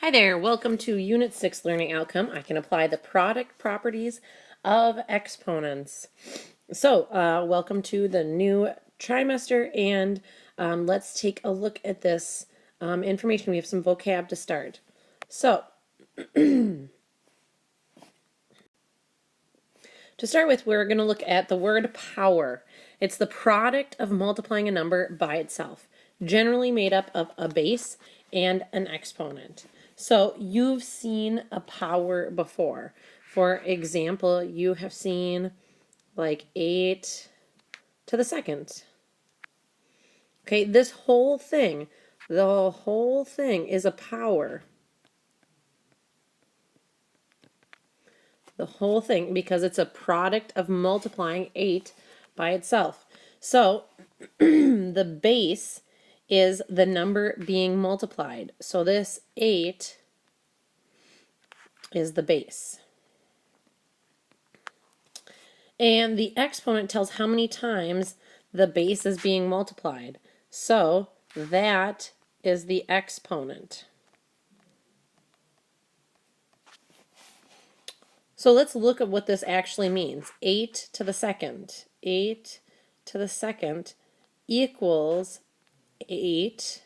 Hi there, welcome to Unit 6 Learning Outcome. I can apply the product properties of exponents. So, welcome to the new trimester, and let's take a look at this information. We have some vocab to start. So, to start with, we're going to look at the word power. It's the product of multiplying a number by itself, generally made up of a base and an exponent. So you've seen a power before. For example, you have seen like 8 to the second. Okay, this whole thing, the whole thing is a power. The whole thing, because it's a product of multiplying 8 by itself. So the base is the number being multiplied. So this 8 is the base. And the exponent tells how many times the base is being multiplied. So that is the exponent. So let's look at what this actually means. 8 to the second. 8 to the second equals 8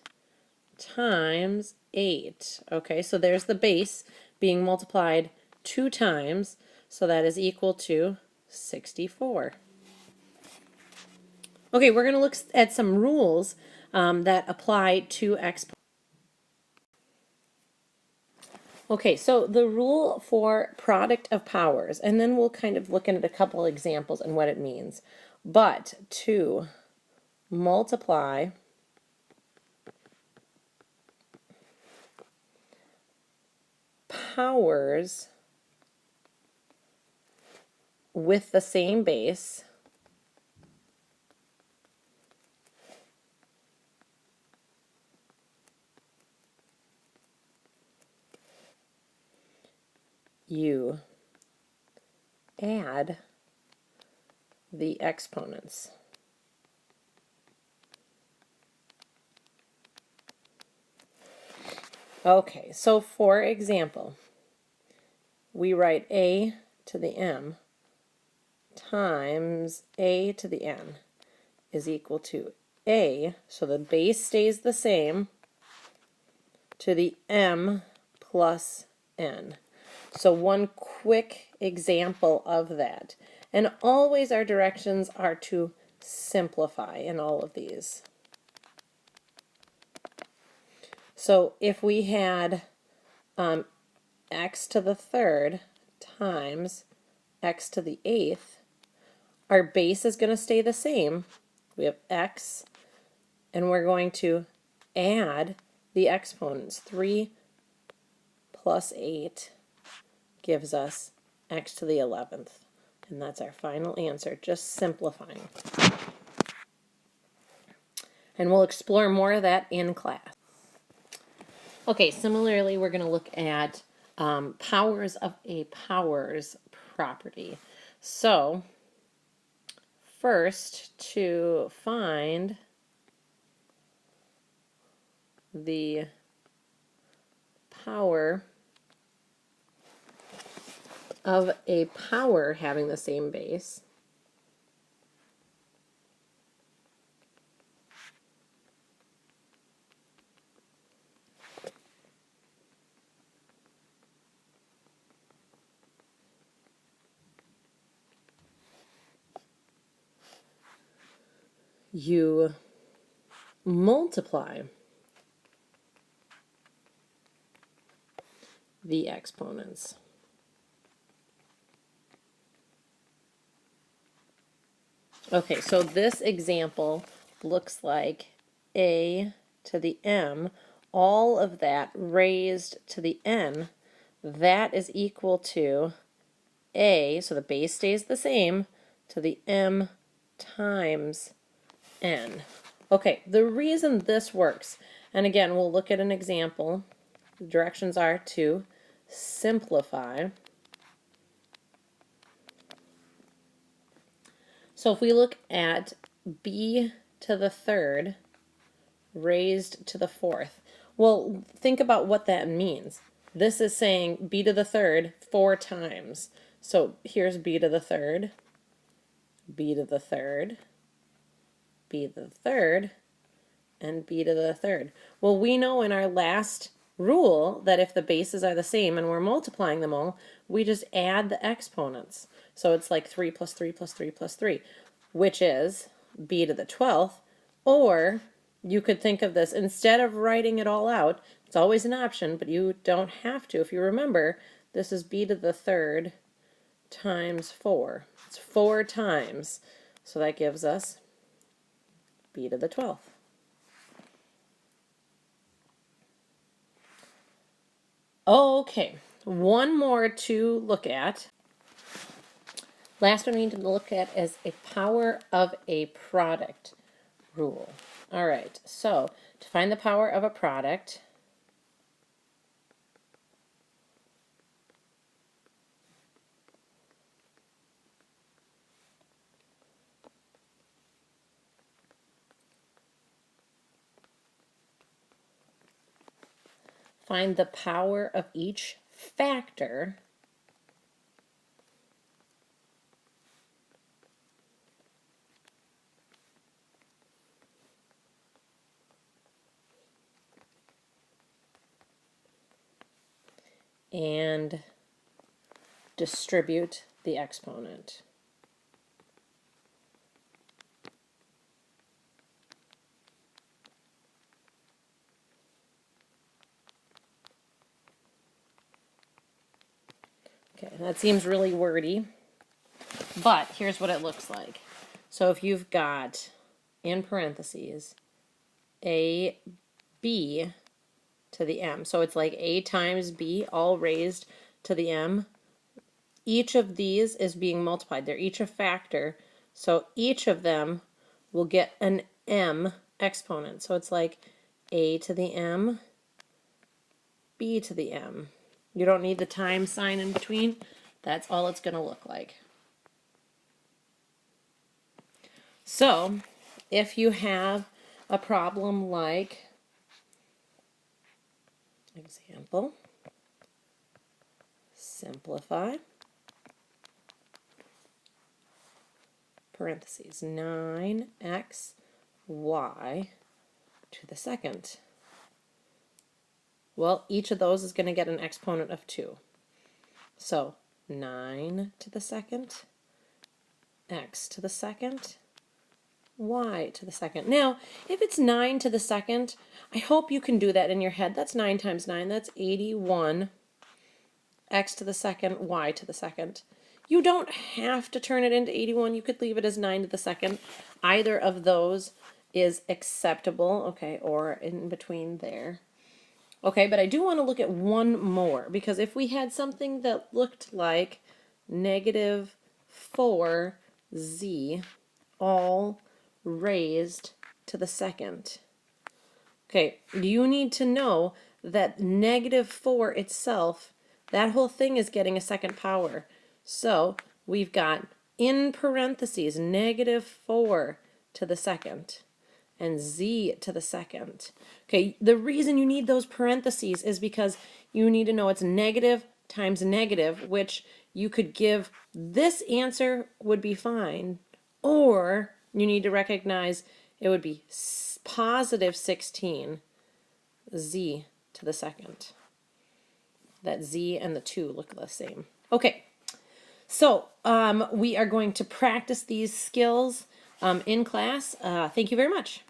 times 8. Okay, so there's the base being multiplied 2 times, so that is equal to 64. Okay, we're going to look at some rules that apply to exponents. Okay, so the rule for product of powers, and then we'll kind of look at a couple examples and what it means. But to multiply powers with the same base you add the exponents. Okay, so for example, we write a to the m times a to the n is equal to a, so the base stays the same, to the m plus n. So one quick example of that. And always our directions are to simplify in all of these. So if we had x to the third times x to the eighth, our base is going to stay the same. We have x, and we're going to add the exponents. 3 plus 8 gives us x to the 11th. And that's our final answer, just simplifying. And we'll explore more of that in class. Okay, similarly, we're going to look at powers of a powers property. So, first, to find the power of a power having the same base, you multiply the exponents. Okay, so this example looks like a to the m, all of that raised to the n, that is equal to a, so the base stays the same, to the m times n. Okay, the reason this works, and again, we'll look at an example. The directions are to simplify. So if we look at b to the third raised to the fourth, Well, think about what that means. This is saying b to the third 4 times. So here's b to the third, b to the third, b to the third, and b to the third. Well, we know in our last rule that if the bases are the same and we're multiplying them all, we just add the exponents. So it's like 3 plus 3 plus 3 plus 3, which is b to the 12th. Or you could think of this, instead of writing it all out, it's always an option, but you don't have to. If you remember, this is b to the third times 4. It's 4 times. So that gives us b to the 12th. Okay, one more to look at. Last one we need to look at is a power of a product rule. All right, so to find the power of a product, find the power of each factor and distribute the exponent. Okay, that seems really wordy, but here's what it looks like. So if you've got, in parentheses, a b to the m, so it's like a times b all raised to the m. Each of these is being multiplied. They're each a factor, so each of them will get an m exponent. So it's like a to the m, b to the m. You don't need the time sign in between. That's all it's going to look like. So if you have a problem like, example, simplify, parentheses, 9x y to the second. Well, each of those is going to get an exponent of 2. So 9 to the second, x to the second, y to the second. Now, if it's 9 to the second, I hope you can do that in your head. That's 9 times 9. That's 81. X to the second, y to the second. You don't have to turn it into 81. You could leave it as 9 to the second. Either of those is acceptable, okay, or in between there. Okay, but I do want to look at one more, because if we had something that looked like negative 4z all raised to the second. Okay, you need to know that negative 4 itself, that whole thing is getting a second power. So we've got, in parentheses, negative 4 to the second and z to the second. Okay, the reason you need those parentheses is because you need to know it's negative times negative, which you could give, this answer would be fine, or you need to recognize it would be positive 16 z to the second. That z and the 2 look the same. Okay, so we are going to practice these skills in class. Thank you very much.